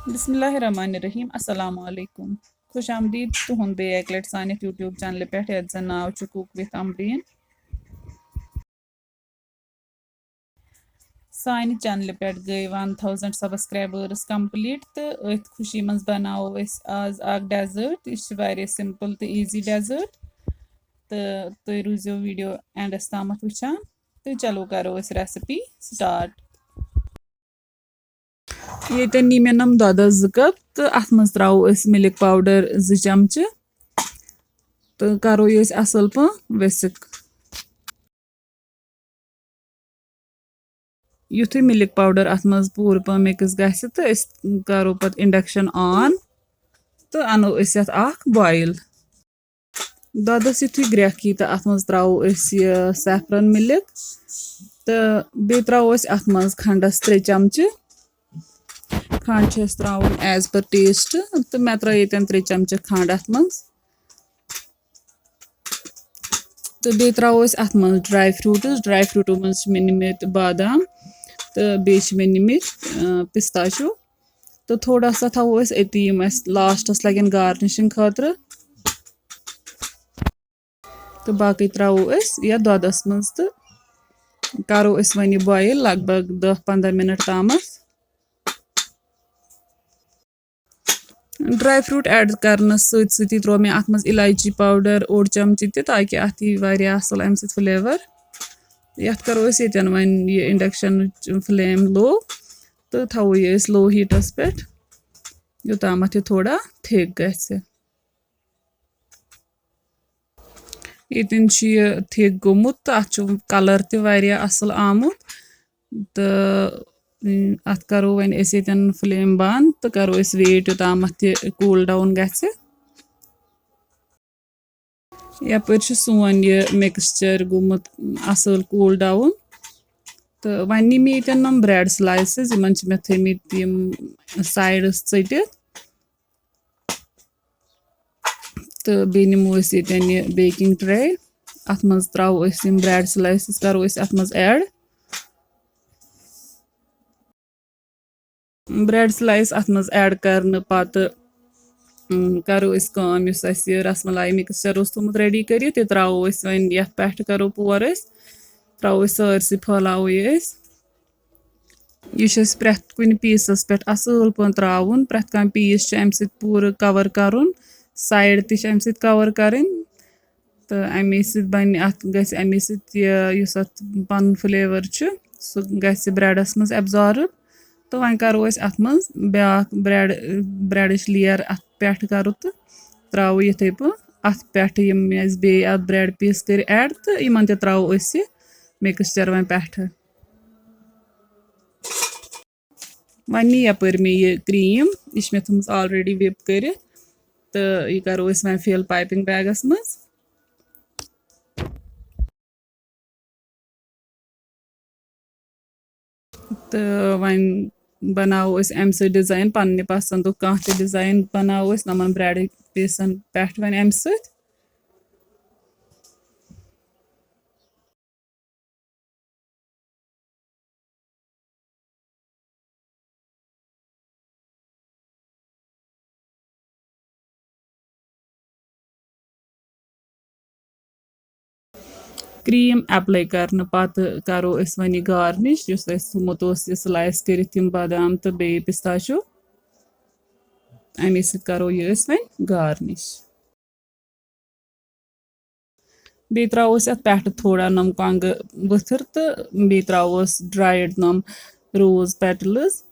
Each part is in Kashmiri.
बिस्मिल्लाहिर्रहमानिर्रहीम अस्सलाम वालेकुम खुश आमदीद तुहंद बे एक लट सान यूट्यूब चैनल पे ये जन नाव कुक विथ अमरीन सान चैनल पे गई 1000 सब्सक्राइबर्स कंप्लीट तो अथ खुशी मज बनाओ आज डेजर्ट यह सिंपल तो ईजी डेजर्ट तो तुम रूजो वीडियो एंडस तम वुचान तो चलो करो रेसिपी स्टार्ट ये नी मे नम दोदस 2 कप तो अत मज त्रो मिल्क पाउडर 2 चमचे तो करो ये असल पे विस्क युथु मिल्क पाउडर अत मज पूर पे मिक्स गसि तो करो पत इंडक्शन ऑन तो अनो बॉयल दोदस युथु ग्रेख यी तो अत मज त्रो सैफरन मिल्क तो बे त्रो अत मज खंडस 3 चमचे खंड त्रोन एज पर टेस्ट तो मे त्रो ये 3 चमचे खंड अत मज तो बे त्रो अत मज ड्राई फ्रूटो मज मे निमित बादाम तो बे मे निमित पिस्ताशो तो थोड़ा सा थो अति लास्टस लगन गार्निशिंग खतर तो बाकी त्रो या दोदस मज तो करो वन बॉयल लगभग 10-15 मिनट तम ड्राई फ्रूट ऐड करने सी त्रो मे अत मज इलायची पाउडर 1 चमचे ताकि अत यह असल अम फ्लेवर ये करो ये वन ये इंडक्शन फ्लेम लो तो थो ये लो हीटस पे योताम यह थोड़ा थिक गि ये थिक गोमुत तो अत कलर तह असल आमुत तो अत करो वन ये फ्लेम बंद तो करो वेट योताम कूल डाउन गि यपर सोन यह मिक्सचर गोमुत असल कूल डाउन तो वन नी मे नम ब्रेड स्लाइसेस इन मे थमित साइडस टित तो बे नमो ये बेकिंग ट्रे अत मज त्रो ब्रेड स्लाइसेस करो अत मज ऐड ब्रेड स्लाइस अत मज ऐड करने पत करो रसमलाई मिक्सचर थोमुत रेडी कर त्रो वन ये पे करो पोर त्रो सारसी फैलाव यह प्रेथ कुन पीसस पे असल पे त्राउन प्रेथ कह पीस अम पूर कवर कर साइड तम कवर कर तो अमे बन अत गमे पन फ्लेवर सह गि ब्रेडस मज एब्जॉर्ब तो वन करो अत मज ब्या ब्रेडच लेयर अत पे करो तो त्रो ये पे अत पे बे अत ब्रेड पीस कर ऐड तो इन त्रो मिक्सचर वन पे वन यपर मे यह क्रीम यह मे थी ऑलरेडी विप कर तो यह करो वन फिल पाइपिंग बैगस मज तो वन बनाओ अम डिजाइन पन्ने पसंद कह डिजाइन बनाओ नमन ब्रेड पीसन पे वन अम क्रीम एप्लाई करने पत करो वन गार्निश थोमुत स्लाइस कर बादाम तो बे पिस्ताशो अमे करो ये वन गार्निश बे त्रो अत पे थोड़ा नम कंग वथर तो बे त्रो ड्राइड नम रोज पेटल्स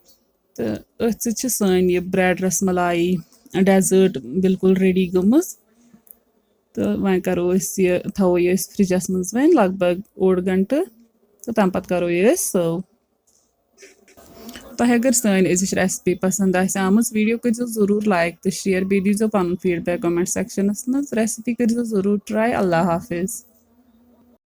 तो अथ सन यह ब्रेड रसमलाई डेजर्ट बिल्कुल रेडी गमज तो वन करो यह थो ये फ्रिजस मज वन लगभग 1 घंटे तो तम पत करो ये सर्व तह अगर सन रेसिपी पसंद आम वीडियो कर जरूर लाइक तो शेयर बे दीजो पन फीडबैक कमेंट सेक्शनस मज रेसिपी कर जरूर ट्राई अल्लाह हाफिज।